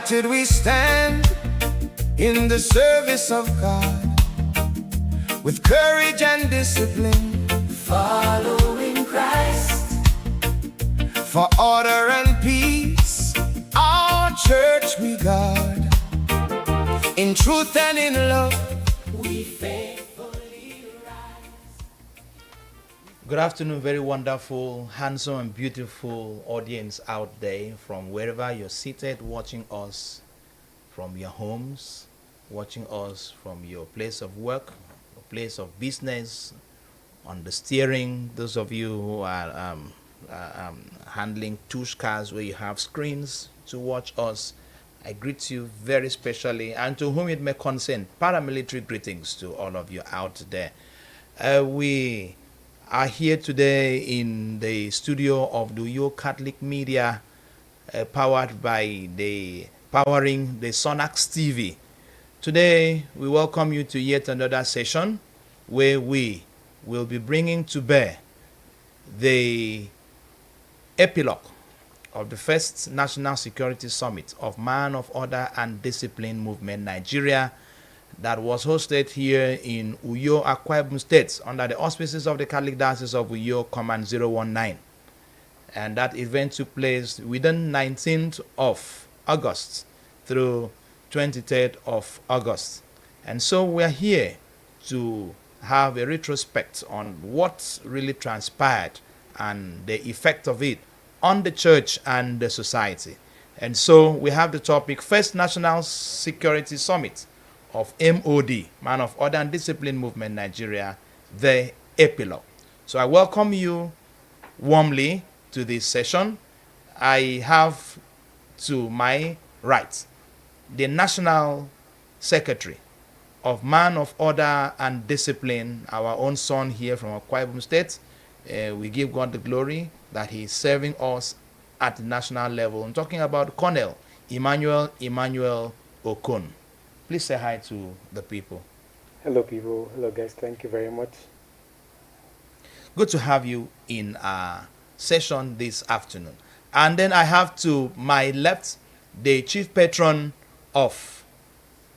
United we stand in the service of God, with courage and discipline, following Christ. For order and peace, our church we guard. In truth and in love, We faithfully rise. Good afternoon, very wonderful, handsome and beautiful audience out there from wherever you're seated, watching us from your homes, watching us from your place of work, your place of business, on the steering, those of you who are handling push cars where you have screens to watch us. I greet you very specially, and to whom it may concern, paramilitary greetings to all of you out there. We are here today in the studio of the Uyo Catholic Media, powered by the Powering the Sonax TV. Today, we welcome you to yet another session where we will be bringing to bear the epilogue of the first National Security Summit of Man of Order and Discipline Movement Nigeria that was hosted here in Uyo, Akwa Ibom State under the auspices of the Catholic Diocese of Uyo Command 019. And that event took place within 19th of August through 23rd of August. And so we are here to have a retrospect on what really transpired and the effect of it on the church and the society. And so we have the topic, First National Security Summit of MOD, Man of Order and Discipline Movement Nigeria, the epilogue. So I welcome you warmly to this session. I have to my right the National Secretary of Man of Order and Discipline, our own son here from Akwa Ibom State. We give God the glory that he is serving us at the national level. I'm talking about Colonel Emmanuel Okon. Please say hi to the people. Hello, people. Hello, guys. Thank you very much. Good to have you in our session this afternoon. And then I have to my left the Chief Patron of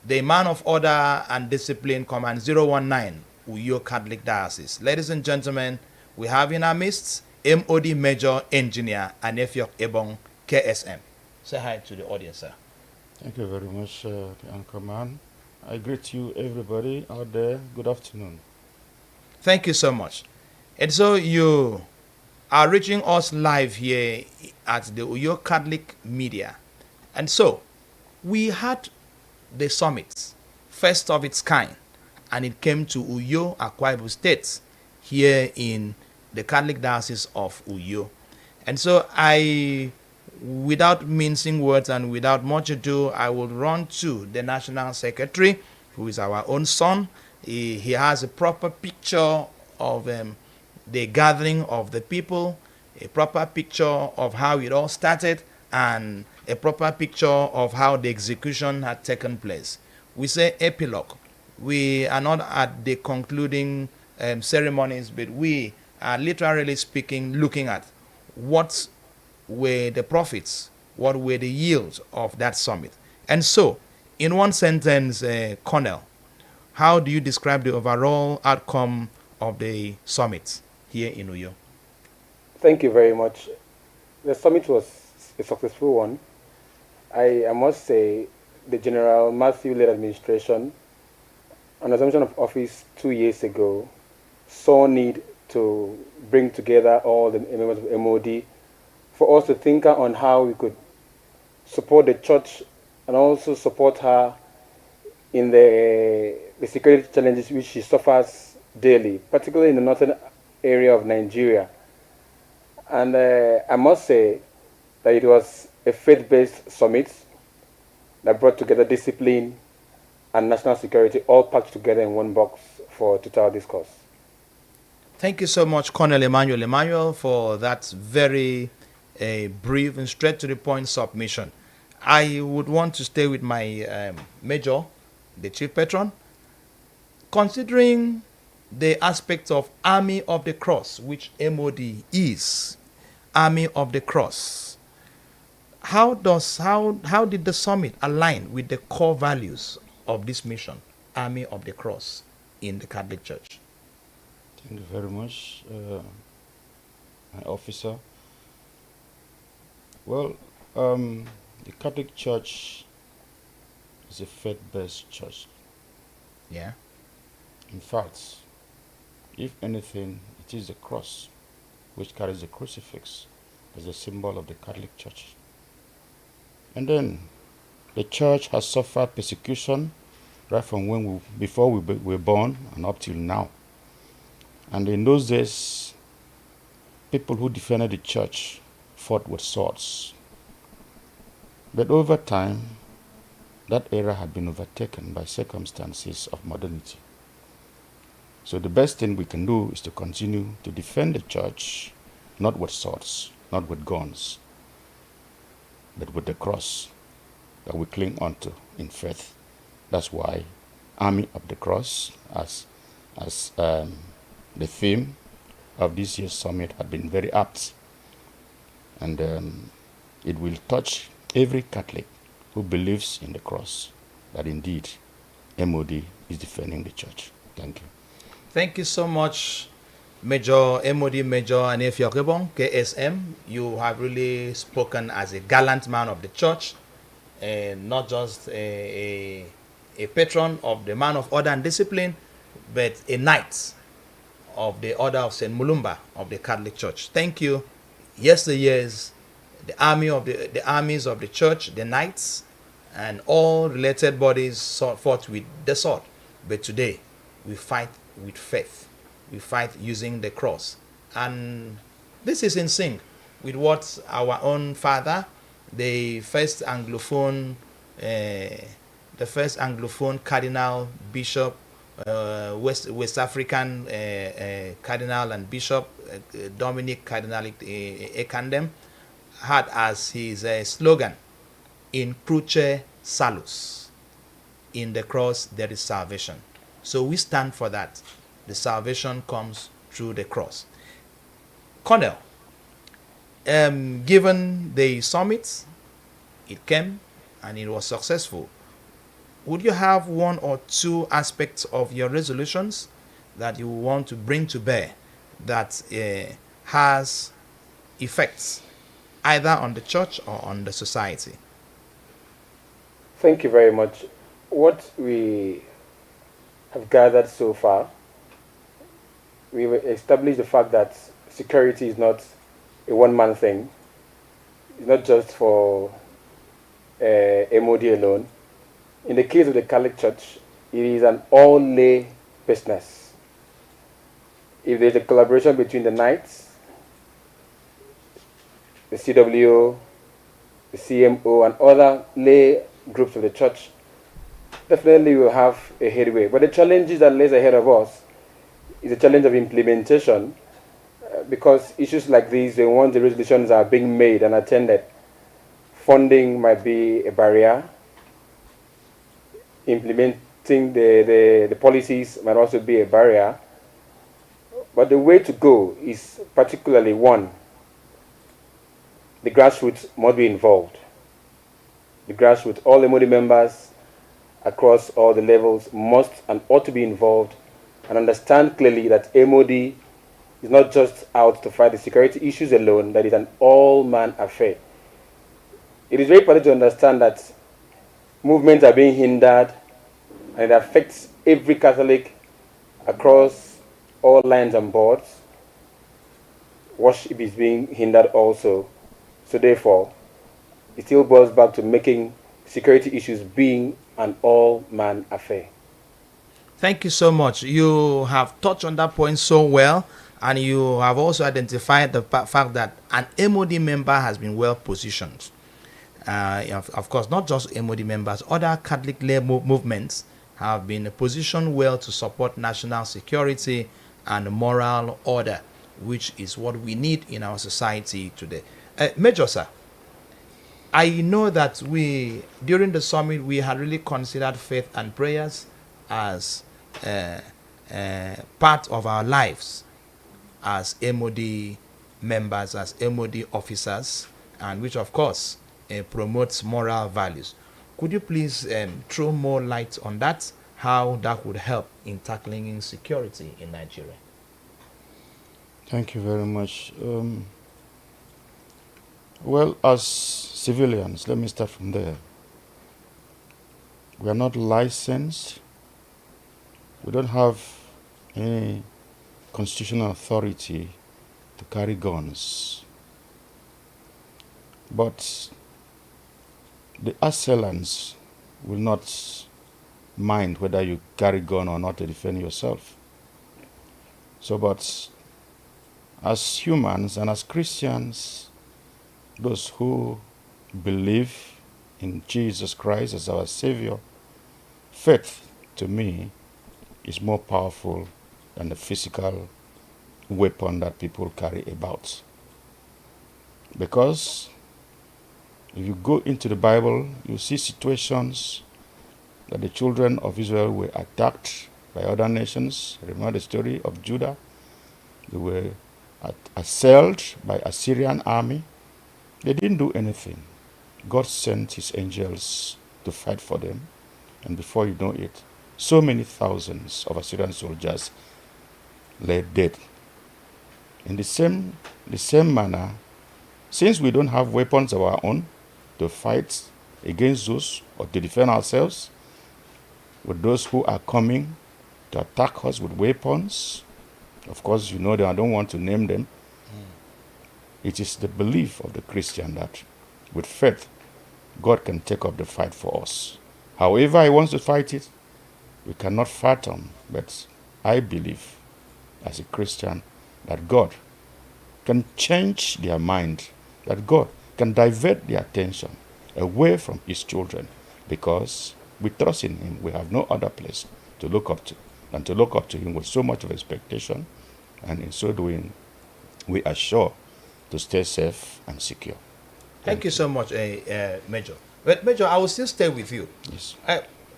the Man of Order and Discipline Command 019, Uyo Catholic Diocese. Ladies and gentlemen, we have in our midst MOD Major Engineer Anefiok Ebong, KSM. Say hi to the audience, sir. Thank you very much, the Anchor Man. I greet you, everybody out there. Good afternoon. Thank you so much. And so you are reaching us live here at the Uyo Catholic Media. And so we had the summit, first of its kind, and it came to Uyo, Akwa Ibom State, here in the Catholic Diocese of Uyo. And so I, without mincing words and without much ado, I will run to the National Secretary, who is our own son. He has a proper picture of the gathering of the people, a proper picture of how it all started, and a proper picture of how the execution had taken place. We say epilogue. We are not at the concluding ceremonies, but we are literally speaking, looking at what were the profits, what were the yields of that summit. And so, in one sentence, Colonel, how do you describe the overall outcome of the summit here in Uyo? Thank you very much. The summit was a successful one. I must say the General Matthew-led administration, on assumption of office 2 years ago, saw need to bring together all the members of MOD for us to think on how we could support the church and also support her in the security challenges which she suffers daily, particularly in the northern area of Nigeria. And I must say that it was a faith-based summit that brought together discipline and national security all packed together in one box for total discourse. Thank you so much, Colonel Emmanuel, for that very brief and straight to the point submission. I would want to stay with my major, the Chief Patron. Considering the aspect of Army of the Cross, which MOD is, Army of the Cross, how did the summit align with the core values of this mission, Army of the Cross, in the Catholic Church? Thank you very much, my officer. Well, the Catholic Church is a faith-based church. Yeah. In fact, if anything, it is the cross, which carries the crucifix as a symbol of the Catholic Church. And then, the church has suffered persecution right from before we were born and up till now. And in those days, people who defended the church fought with swords. But over time, that era had been overtaken by circumstances of modernity. So the best thing we can do is to continue to defend the church, not with swords, not with guns, but with the cross that we cling onto in faith. That's why Army of the Cross, as the theme of this year's summit, had been very apt. And it will touch every Catholic who believes in the cross, that indeed MOD is defending the church. Thank you. Thank you so much, Major MOD Major Anefiokebon, KSM. You have really spoken as a gallant man of the church, and not just a patron of the man of order and discipline, but a knight of the Order of St. Mulumba of the Catholic Church. Thank you. Yesteryears, the armies of the church, the knights, and all related bodies fought with the sword. But today, we fight with faith. We fight using the cross. And this is in sync with what our own father, the first Anglophone Cardinal Bishop, West African Cardinal and Bishop, Dominic Cardinal Ekandem, had as his slogan, "In cruce salus." In the cross there is salvation. So we stand for that. The salvation comes through the cross. Colonel, given the summit, it came and it was successful. Would you have one or two aspects of your resolutions that you want to bring to bear that has effects either on the church or on the society? Thank you very much. What we have gathered so far, we've established the fact that security is not a one-man thing. It's not just for MOD alone. In the case of the Catholic Church, it is an all-lay business. If there's a collaboration between the Knights, the CWO, the CMO, and other lay groups of the church, definitely we'll have a headway. But the challenges that lays ahead of us is a challenge of implementation, because issues like these, once the resolutions are being made and attended, funding might be a barrier. Implementing the policies might also be a barrier. But the way to go is particularly one, the grassroots must be involved. The grassroots, all the MOD members across all the levels must and ought to be involved and understand clearly that MOD is not just out to fight the security issues alone, that is an all-man affair. It is very important to understand that movements are being hindered, and it affects every Catholic across all lines and boards. Worship is being hindered also. So therefore, it still boils back to making security issues being an all-man affair. Thank you so much. You have touched on that point so well, and you have also identified the fact that an MOD member has been well positioned. Of course, not just MOD members, other Catholic lay movements have been positioned well to support national security and moral order, which is what we need in our society today. Major sir, I know that during the summit, we had really considered faith and prayers as part of our lives as MOD members, as MOD officers, and which of course promotes moral values. Could you please throw more light on that? How that would help in tackling insecurity in Nigeria? Thank you very much. Well, as civilians, let me start from there. We are not licensed. We don't have any constitutional authority to carry guns. But the assailants will not mind whether you carry gun or not to defend yourself. So, but as humans and as Christians, those who believe in Jesus Christ as our Savior, faith to me is more powerful than the physical weapon that people carry about. Because if you go into the Bible, you see situations that the children of Israel were attacked by other nations. Remember the story of Judah? They were assailed by Assyrian army. They didn't do anything. God sent his angels to fight for them. And before you know it, so many thousands of Assyrian soldiers lay dead. In the same manner, since we don't have weapons of our own to fight against those or to defend ourselves with those who are coming to attack us with weapons, of course, you know them, I don't want to name them. It is the belief of the Christian that with faith, God can take up the fight for us. However he wants to fight it, we cannot fathom, but I believe as a Christian that God can change their mind, that God can divert their attention away from his children, because we trust in him. We have no other place to look up to than to look up to him with so much of expectation, and in so doing, we are sure to stay safe and secure. Thank you so much, Major. But Major, I will still stay with you. Yes.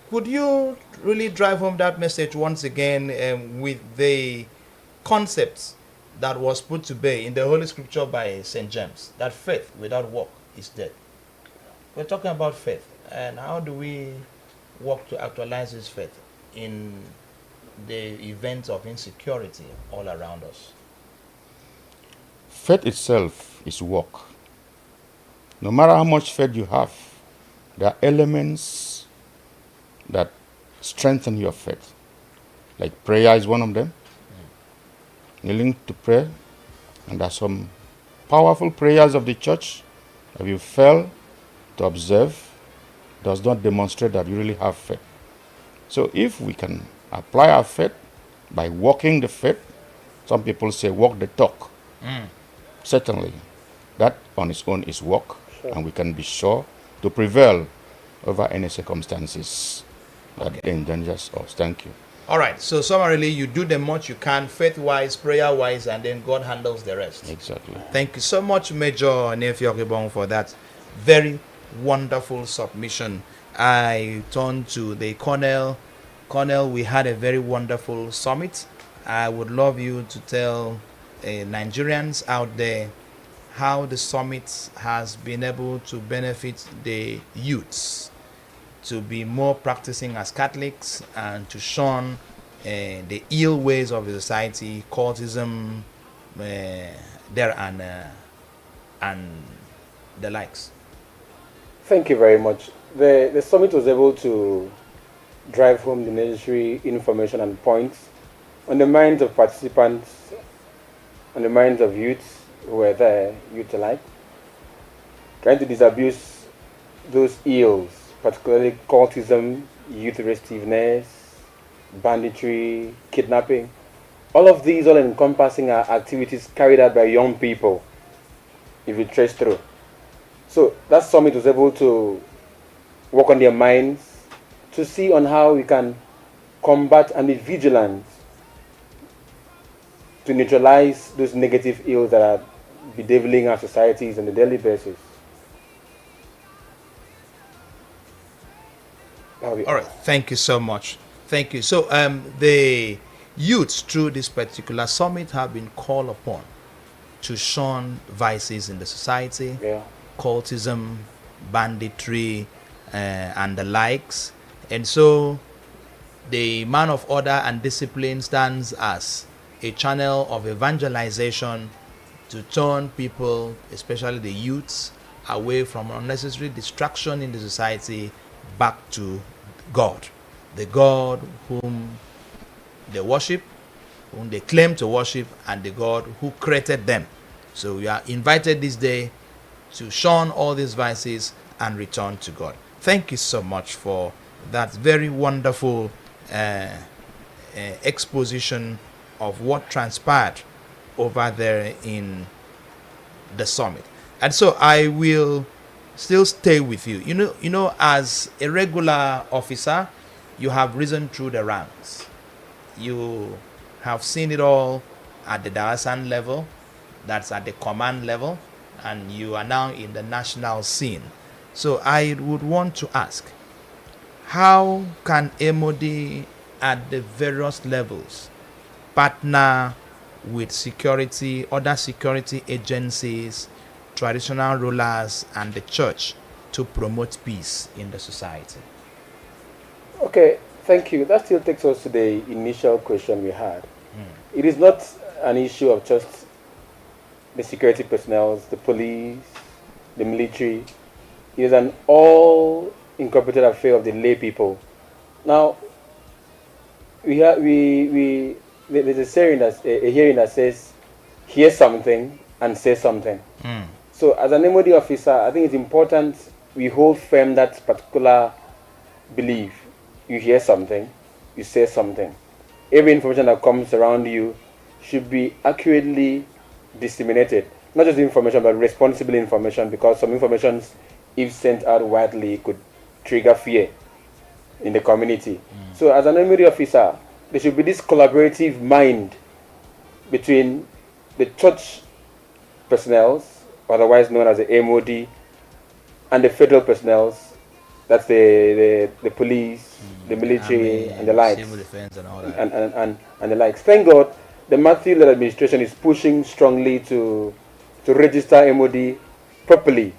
Could you really drive home that message once again with the concepts that was put to bear in the Holy Scripture by St. James, that faith without work is dead? We're talking about faith, and how do we work to actualize this faith in the events of insecurity all around us? Faith itself is work. No matter how much faith you have, there are elements that strengthen your faith. Like prayer is one of them. Kneeling to pray. And there are some powerful prayers of the church that you fail to observe does not demonstrate that you really have faith. So if we can apply our faith by walking the faith, some people say walk the talk. Certainly, that on its own is work, and we can be sure to prevail over any circumstances that endangers us. Thank you. All right. So summarily, you do the much you can, faith-wise, prayer-wise, and then God handles the rest. Exactly. Thank you so much, Major Nefiokibong, for that very wonderful submission. I turn to the Colonel. Colonel, we had a very wonderful summit. I would love you to tell Nigerians out there how the summit has been able to benefit the youths to be more practicing as Catholics and to shun the ill ways of the society, cultism, and the likes. Thank you very much. The summit was able to drive home the necessary information and points on the minds of participants, on the minds of youths who were there, youth alike, trying to disabuse those ills, particularly cultism, youth restiveness, banditry, kidnapping. All of these, all encompassing, are activities carried out by young people, if you trace through. So that summit was able to work on their minds, to see on how we can combat and be vigilant to neutralize those negative ills that are bedeviling our societies on a daily basis. All right, thank you so much. Thank you. So the youths through this particular summit have been called upon to shun vices in the society, cultism, banditry, and the likes. And so the man of order and discipline stands as a channel of evangelization to turn people, especially the youths, away from unnecessary distraction in the society back to God, the God whom they worship, whom they claim to worship, and the God who created them. So we are invited this day to shun all these vices and return to God. Thank you so much for that very wonderful exposition of what transpired over there in the summit. And so I will still stay with you. You know, as a regular officer, you have risen through the ranks. You have seen it all at the Darasan level, that's at the command level, and you are now in the national scene. So I would want to ask, how can MOD at the various levels partner with security, other security agencies, traditional rulers, and the church to promote peace in the society? Okay, thank you. That still takes us to the initial question we had. It is not an issue of just the security personnel, the police, the military. It is an all-incorporated affair of the lay people. Now, there's a saying a hearing that says, hear something and say something. So as an MOD officer, I think it's important we hold firm that particular belief. You hear something, you say something. Every information that comes around you should be accurately disseminated. Not just information, but responsible information, because some information, if sent out widely, could trigger fear in the community. So as an MOD officer, there should be this collaborative mind between the church personnel, otherwise known as the MOD, and the federal personnel, that's the police, the military, Army, and the likes. civil defense and all that. And the likes. Thank God, the Matthew-led administration is pushing strongly to register MOD properly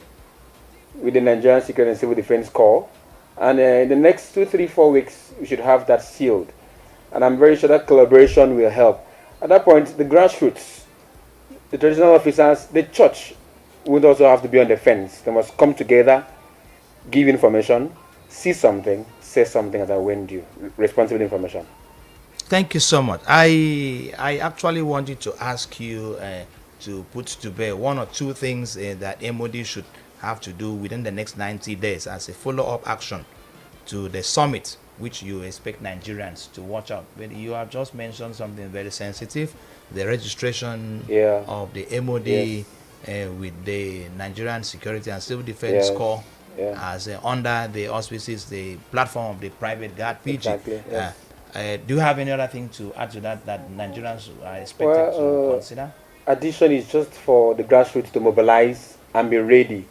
with the Nigerian Security and Civil Defense Corps. And in the next 2, 3, 4 weeks, we should have that sealed. And I'm very sure that collaboration will help. At that point, the grassroots, the traditional officers, the church would also have to be on the fence. They must come together, give information, see something, say something, as I went you. Responsible information. Thank you so much. I actually wanted to ask you to put to bear one or two things that MOD should have to do within the next 90 days as a follow-up action to the summit, which you expect Nigerians to watch out. But you have just mentioned something very sensitive, the registration of the MOD with the Nigerian Security and Civil Defense Corps as under the auspices, the platform of the private guard, PG. Exactly, yes. Do you have any other thing to add to that Nigerians are expected to consider? Addition is just for the grassroots to mobilize and be ready.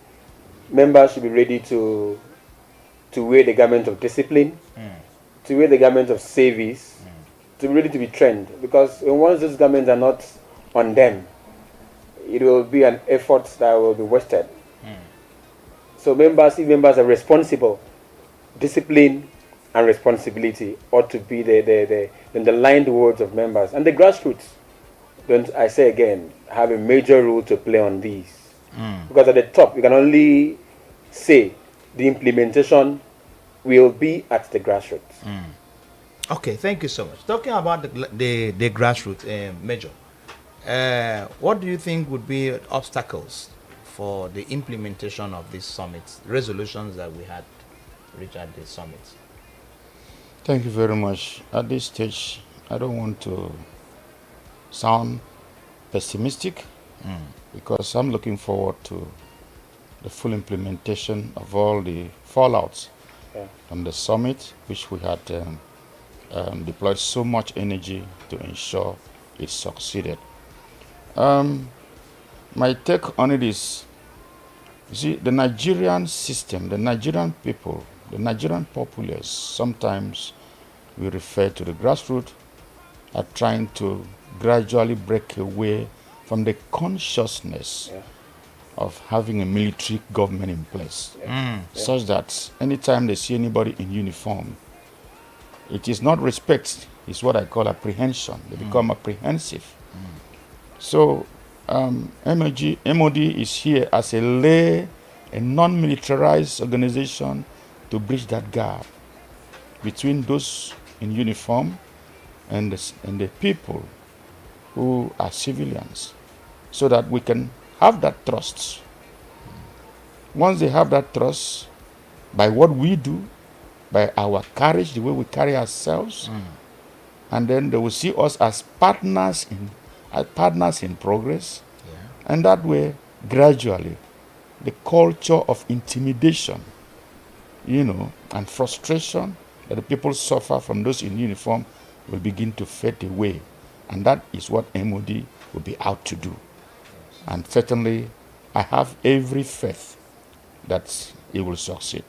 Members should be ready to wear the garment of discipline, to wear the garment of service, to be ready to be trained. Because once those garments are not on them, it will be an effort that will be wasted. So if members are responsible, discipline and responsibility ought to be the underlined words of members. And the grassroots, don't I say again, have a major role to play on these. Because at the top, you can only say the implementation will be at the grassroots. Okay, thank you so much. Talking about the grassroots, Major, what do you think would be obstacles for the implementation of these summits, resolutions that we had reached at the summits? Thank you very much. At this stage, I don't want to sound pessimistic because I'm looking forward to the full implementation of all the fallouts from the summit, which we had deployed so much energy to ensure it succeeded. My take on it is, you see, the Nigerian system, the Nigerian people, the Nigerian populace, sometimes we refer to the grassroots, are trying to gradually break away from the consciousness of having a military government in place, such that anytime they see anybody in uniform, it is not respect, it's what I call apprehension. They become apprehensive. So MOD is here as a lay, a non-militarized organization to bridge that gap between those in uniform and the people who are civilians, so that we can have that trust. Once they have that trust, by what we do, by our courage, the way we carry ourselves, and then they will see us as partners in progress. And that way, gradually, the culture of intimidation, and frustration that the people suffer from those in uniform will begin to fade away. And that is what MOD will be out to do. And certainly, I have every faith that it will succeed.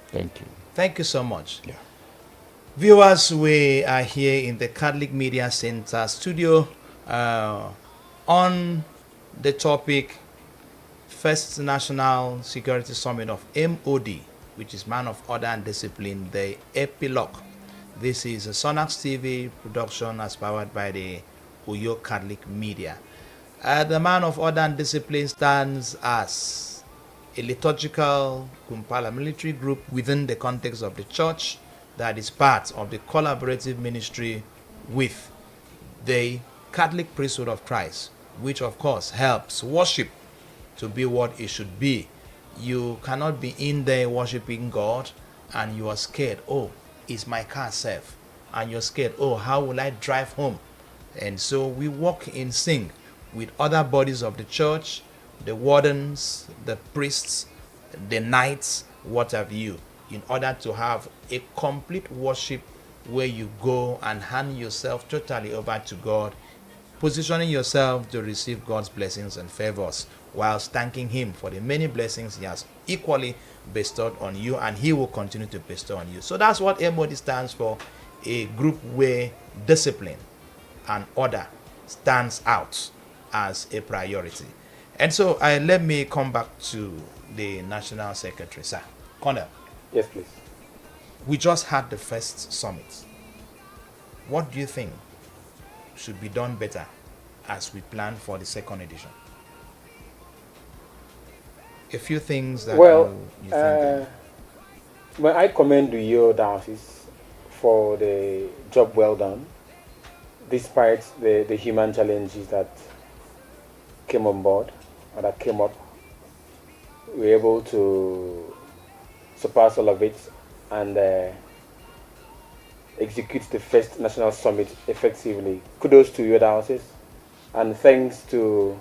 Thank you. Thank you so much. Yeah. Viewers, we are here in the Catholic Media Center studio on the topic First National Security Summit of MOD, which is Man of Order and Discipline, the Epilogue. This is a Sonax TV production as powered by the Uyo Catholic Media. The Man of Order and Discipline stands as a liturgical paramilitary group within the context of the church that is part of the collaborative ministry with the Catholic priesthood of Christ, which of course helps worship to be what it should be. You cannot be in there worshiping God and you are scared, oh, is my car safe? And you're scared, oh, how will I drive home? And so we walk in sync with other bodies of the church, the wardens, the priests, the knights, what have you, in order to have a complete worship where you go and hand yourself totally over to God, positioning yourself to receive God's blessings and favors, whilst thanking Him for the many blessings He has equally bestowed on you, and He will continue to bestow on you. So that's what MOD stands for, a group where discipline and order stands out as a priority. And so let me come back to the National Secretary, sir. Colonel. Yes, please. We just had the first summit. What do you think should be done better as we plan for the second edition? A few things that you think. Well, I commend your diocese for the job well done, despite the human challenges that came on board or that came up. We were able to surpass all of it and execute the first national summit effectively. Kudos to your diocese, and thanks to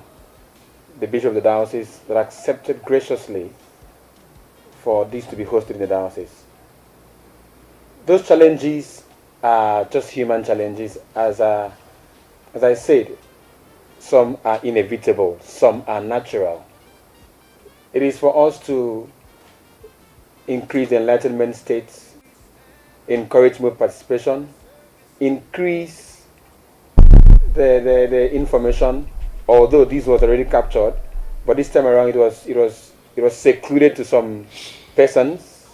the Bishop of the diocese that accepted graciously for this to be hosted in the diocese. Those challenges are just human challenges, as I said. Some are inevitable, some are natural. It is for us to increase the enlightenment states, encourage more participation, increase the information. Although this was already captured, but this time around it was secluded to some persons,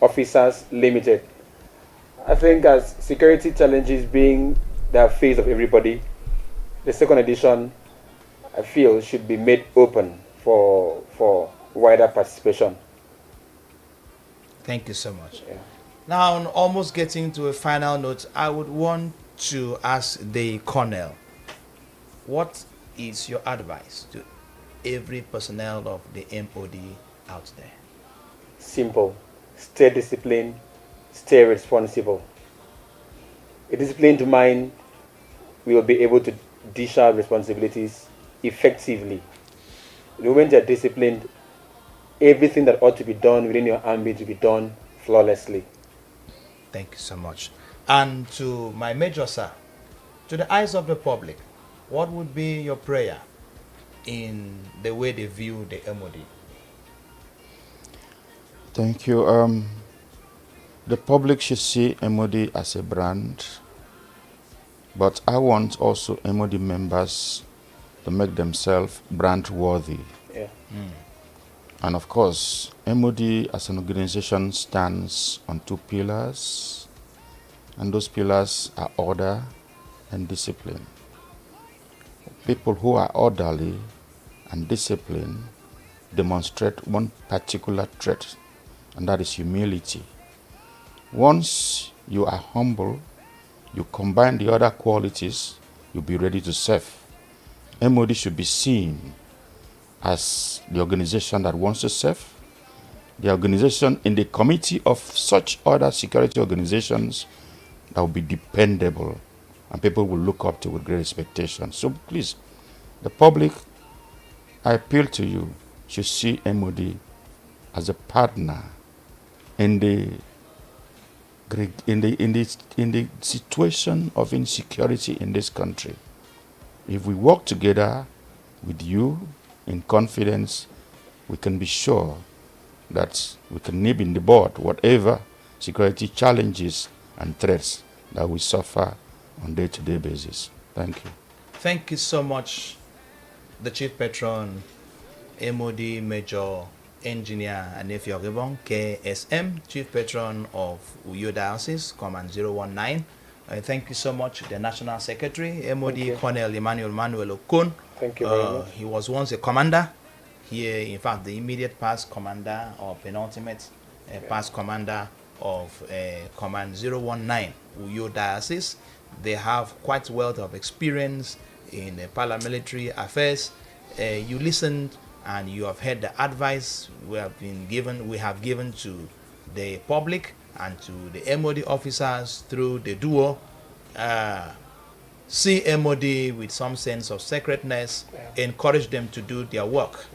officers, limited. I think as security challenges being the face of everybody, the second edition, I feel, should be made open for wider participation. Thank you so much. Yeah. Now, on almost getting to a final note, I would want to ask the Colonel, what is your advice to every personnel of the MOD out there? Simple. Stay disciplined, stay responsible. A disciplined mind will be able to discharge responsibilities effectively. The moment you're disciplined, everything that ought to be done within your ambit will be done flawlessly. Thank you so much. And to my major, sir, to the eyes of the public, what would be your prayer in the way they view the MOD? Thank you. The public should see MOD as a brand, but I want also MOD members to make themselves brand worthy. Yeah. And of course, MOD as an organization stands on two pillars, and those pillars are order and discipline. People who are orderly and disciplined demonstrate one particular trait, and that is humility. Once you are humble, you combine the other qualities, you'll be ready to serve. MOD should be seen as the organization that wants to serve, the organization in the committee of such other security organizations that will be dependable and people will look up to with great expectation. So please, the public, I appeal to you, should see MOD as a partner in the situation of insecurity in this country. If we work together with you in confidence, we can be sure that we can nib in the bud whatever security challenges and threats that we suffer on a day-to-day basis. Thank you. Thank you so much, the Chief Patron, MOD Major Engineer Anefio Gibon, KSM, Chief Patron of Uyo Diocese, Command 019. Thank you so much, the National Secretary, MOD Colonel Emmanuel Manuel Okon. Thank you very much. He was once a commander here, in fact, the immediate past commander or penultimate past commander of Command 019, Uyo Diocese. They have quite wealth of experience in paramilitary affairs. You listened and you have heard the advice we have given to the public and to the MOD officers through the duo. See MOD with some sense of sacredness, encourage them to do their work.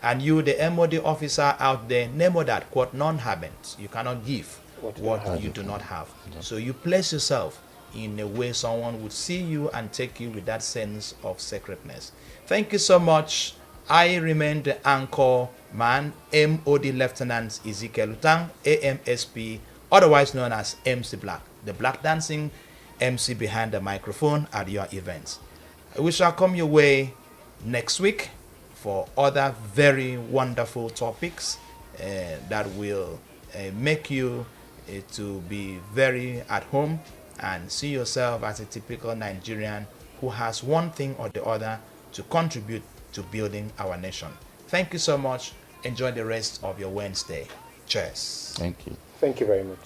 And you, the MOD officer out there, nemo that, quote, none haven't. You cannot give what you do not have. So you place yourself in a way someone would see you and take you with that sense of sacredness. Thank you so much. I remain the anchor man, MOD Lieutenant Ezekiel Utang, AMSP, otherwise known as MC Black, the black dancing MC behind the microphone at your events. We shall come your way next week for other very wonderful topics that will make you to be very at home and see yourself as a typical Nigerian who has one thing or the other to contribute to building our nation. Thank you so much. Enjoy the rest of your Wednesday. Cheers. Thank you. Thank you very much.